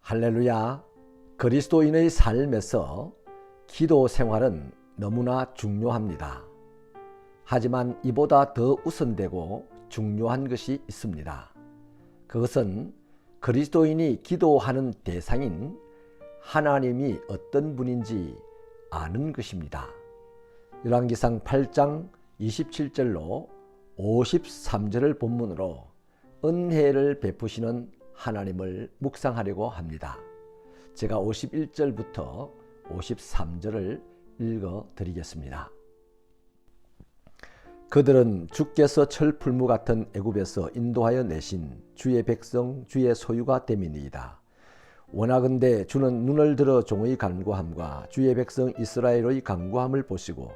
할렐루야. 그리스도인의 삶에서 기도 생활은 너무나 중요합니다. 하지만 이보다 더 우선되고 중요한 것이 있습니다. 그것은 그리스도인이 기도하는 대상인 하나님이 어떤 분인지 아는 것입니다. 열왕기상 8장 27절로 53절을 본문으로 은혜를 베푸시는 하나님을 묵상하려고 합니다. 제가 51절부터 53절을 읽어 드리겠습니다. 그들은 주께서 철풀무 같은 애굽에서 인도하여 내신 주의 백성 주의 소유가 됨이니이다. 원하건대 주는 눈을 들어 종의 간구함과 주의 백성 이스라엘의 간구함을 보시고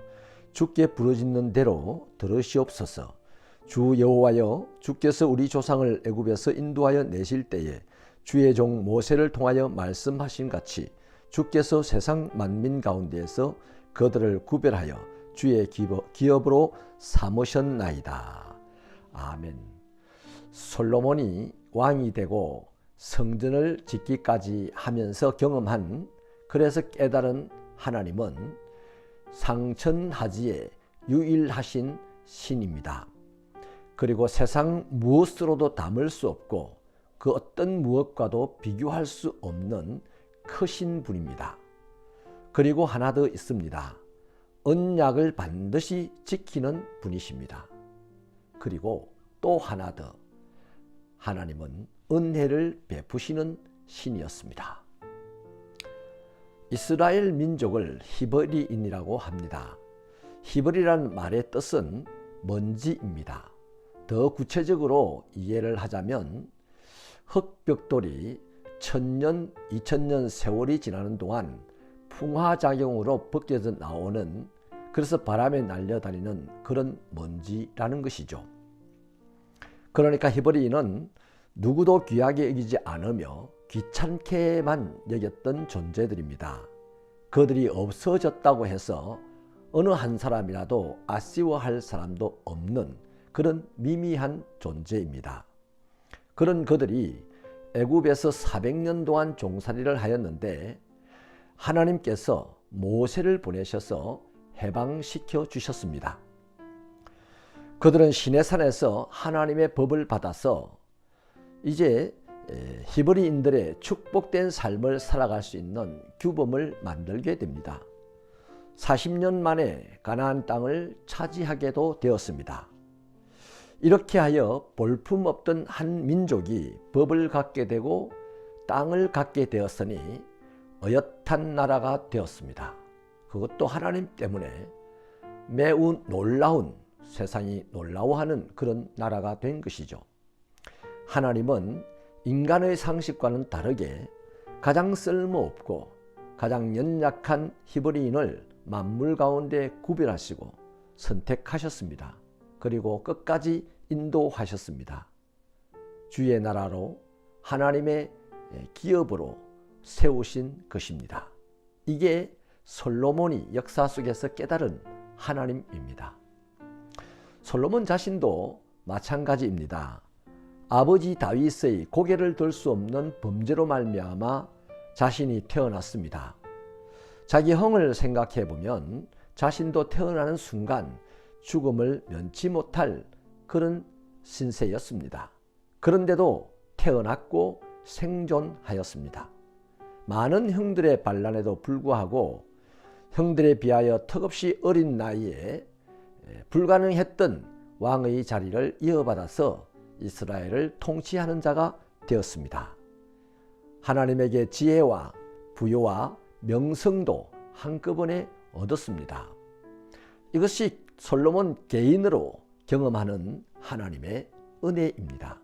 주께 부르짖는 대로 들으시옵소서. 주 여호와여, 주께서 우리 조상을 애굽에서 인도하여 내실 때에 주의 종 모세를 통하여 말씀하신 같이 주께서 세상 만민 가운데에서 그들을 구별하여 주의 기업으로 삼으셨나이다. 아멘. 솔로몬이 왕이 되고 성전을 짓기까지 하면서 경험한, 그래서 깨달은 하나님은 상천하지에 유일하신 신입니다. 그리고 세상 무엇으로도 담을 수 없고 그 어떤 무엇과도 비교할 수 없는 크신 분입니다. 그리고 하나 더 있습니다. 언약을 반드시 지키는 분이십니다. 그리고 또 하나 더, 하나님은 은혜를 베푸시는 신이었습니다. 이스라엘 민족을 히브리인이라고 합니다. 히브리라는 말의 뜻은 먼지입니다. 더 구체적으로 이해를 하자면 흙벽돌이 1000년, 2000년 세월이 지나는 동안 풍화작용으로 벗겨져 나오는, 그래서 바람에 날려다니는 그런 먼지라는 것이죠. 그러니까 히브리인은 누구도 귀하게 여기지 않으며 귀찮게만 여겼던 존재들입니다. 그들이 없어졌다고 해서 어느 한 사람이라도 아쉬워할 사람도 없는 그런 미미한 존재입니다. 그런 그들이 애굽에서 400년 동안 종살이를 하였는데 하나님께서 모세를 보내셔서 해방시켜 주셨습니다. 그들은 시내산에서 하나님의 법을 받아서 이제 히브리인들의 축복된 삶을 살아갈 수 있는 규범을 만들게 됩니다. 40년 만에 가나안 땅을 차지하게도 되었습니다. 이렇게 하여 볼품없던 한 민족이 법을 갖게 되고 땅을 갖게 되었으니 어엿한 나라가 되었습니다. 그것도 하나님 때문에 매우 놀라운, 세상이 놀라워하는 그런 나라가 된 것이죠. 하나님은 인간의 상식과는 다르게 가장 쓸모없고 가장 연약한 히브리인을 만물 가운데 구별하시고 선택하셨습니다. 그리고 끝까지 인도하셨습니다. 주의 나라로, 하나님의 기업으로 세우신 것입니다. 이게 솔로몬이 역사 속에서 깨달은 하나님입니다. 솔로몬 자신도 마찬가지입니다. 아버지 다윗의 고개를 들 수 없는 범죄로 말미암아 자신이 태어났습니다. 자기 형을 생각해 보면 자신도 태어나는 순간 죽음을 면치 못할 그런 신세였습니다. 그런데도 태어났고 생존하였습니다. 많은 형들의 반란에도 불구하고 형들에 비하여 턱없이 어린 나이에 불가능했던 왕의 자리를 이어받아서 이스라엘을 통치하는 자가 되었습니다. 하나님에게 지혜와 부요와 명성도 한꺼번에 얻었습니다. 이것이 솔로몬 개인으로 경험하는 하나님의 은혜입니다.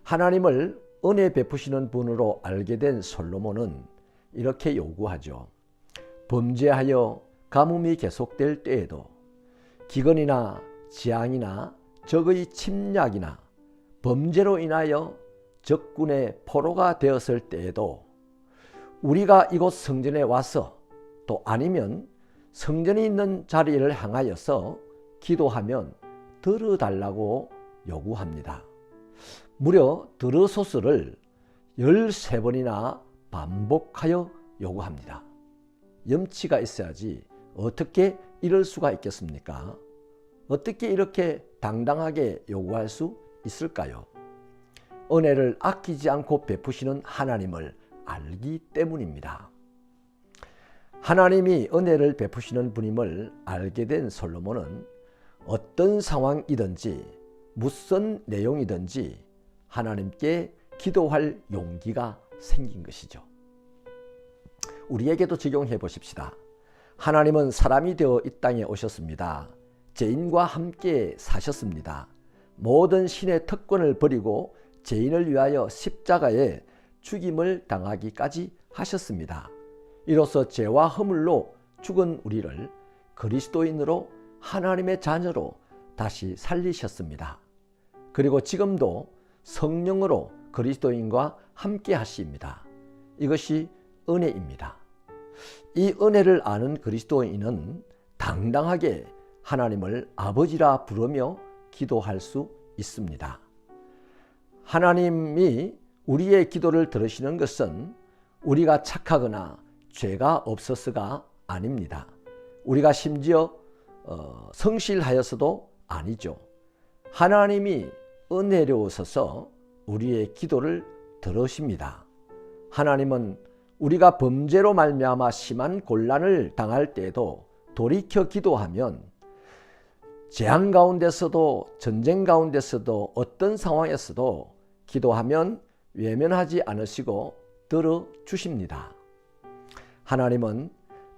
하나님을 은혜 베푸시는 분으로 알게 된 솔로몬은 이렇게 요구하죠. 범죄하여 가뭄이 계속될 때에도, 기근이나 재앙이나 적의 침략이나 범죄로 인하여 적군의 포로가 되었을 때에도 우리가 이곳 성전에 와서, 또 아니면 성전이 있는 자리를 향하여서 기도하면 들어달라고 요구합니다. 무려 들으소서를 13번이나 반복하여 요구합니다. 염치가 있어야지 어떻게 이럴 수가 있겠습니까? 어떻게 이렇게 당당하게 요구할 수 있을까요? 은혜를 아끼지 않고 베푸시는 하나님을 알기 때문입니다. 하나님이 은혜를 베푸시는 분임을 알게 된 솔로몬은 어떤 상황이든지 무슨 내용이든지 하나님께 기도할 용기가 생긴 것이죠. 우리에게도 적용해 보십시다. 하나님은 사람이 되어 이 땅에 오셨습니다. 죄인과 함께 사셨습니다. 모든 신의 특권을 버리고 죄인을 위하여 십자가에 죽임을 당하기까지 하셨습니다. 이로써 죄와 허물로 죽은 우리를 그리스도인으로 하나님의 자녀로 다시 살리셨습니다. 그리고 지금도 성령으로 그리스도인과 함께 하십니다. 이것이 은혜입니다. 이 은혜를 아는 그리스도인은 당당하게 하나님을 아버지라 부르며 기도할 수 있습니다. 하나님이 우리의 기도를 들으시는 것은 우리가 착하거나 죄가 없어서가 아닙니다. 우리가 심지어 성실하여서도 아니죠. 하나님이 은혜로우셔서 우리의 기도를 들으십니다. 하나님은 우리가 범죄로 말미암아 심한 곤란을 당할 때에도 돌이켜 기도하면 재앙 가운데서도 전쟁 가운데서도 어떤 상황에서도 기도하면 외면하지 않으시고 들어주십니다. 하나님은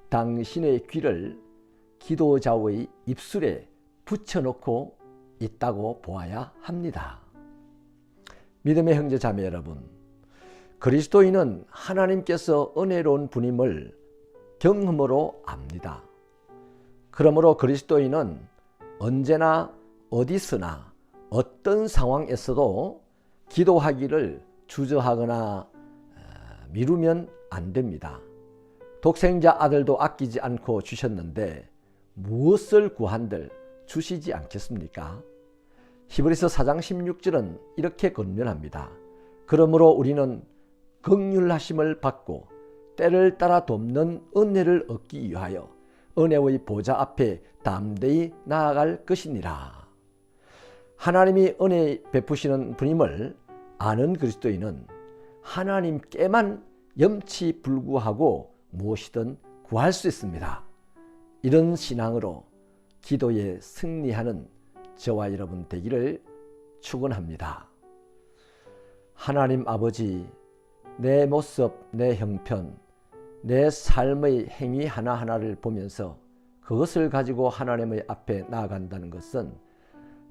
당신의 귀를 기도자의 입술에 붙여놓고 있다고 보아야 합니다. 믿음의 형제 자매 여러분, 그리스도인은 하나님께서 은혜로운 분임을 경험으로 압니다. 그러므로 그리스도인은 언제나 어디서나 어떤 상황에서도 기도하기를 주저하거나 미루면 안 됩니다. 독생자 아들도 아끼지 않고 주셨는데 무엇을 구한들 주시지 않겠습니까? 히브리서 4장 16절은 이렇게 권면합니다. 그러므로 우리는 긍휼하심을 받고 때를 따라 돕는 은혜를 얻기 위하여 은혜의 보좌 앞에 담대히 나아갈 것이니라. 하나님이 은혜 베푸시는 분임을 아는 그리스도인은 하나님께만 염치불구하고 무엇이든 구할 수 있습니다. 이런 신앙으로 기도에 승리하는 저와 여러분 되기를 축원합니다. 하나님 아버지, 내 모습, 내 형편, 내 삶의 행위 하나하나를 보면서 그것을 가지고 하나님의 앞에 나아간다는 것은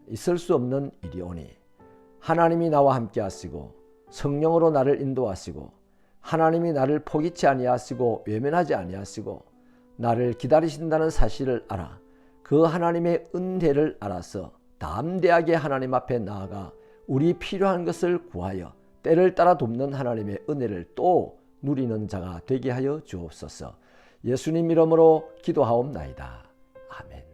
있을 수 없는 일이오니 하나님이 나와 함께 하시고 성령으로 나를 인도하시고 하나님이 나를 포기치 아니하시고 외면하지 아니하시고 나를 기다리신다는 사실을 알아 그 하나님의 은혜를 알아서 담대하게 하나님 앞에 나아가 우리 필요한 것을 구하여 때를 따라 돕는 하나님의 은혜를 또 누리는 자가 되게 하여 주옵소서. 예수님 이름으로 기도하옵나이다. 아멘.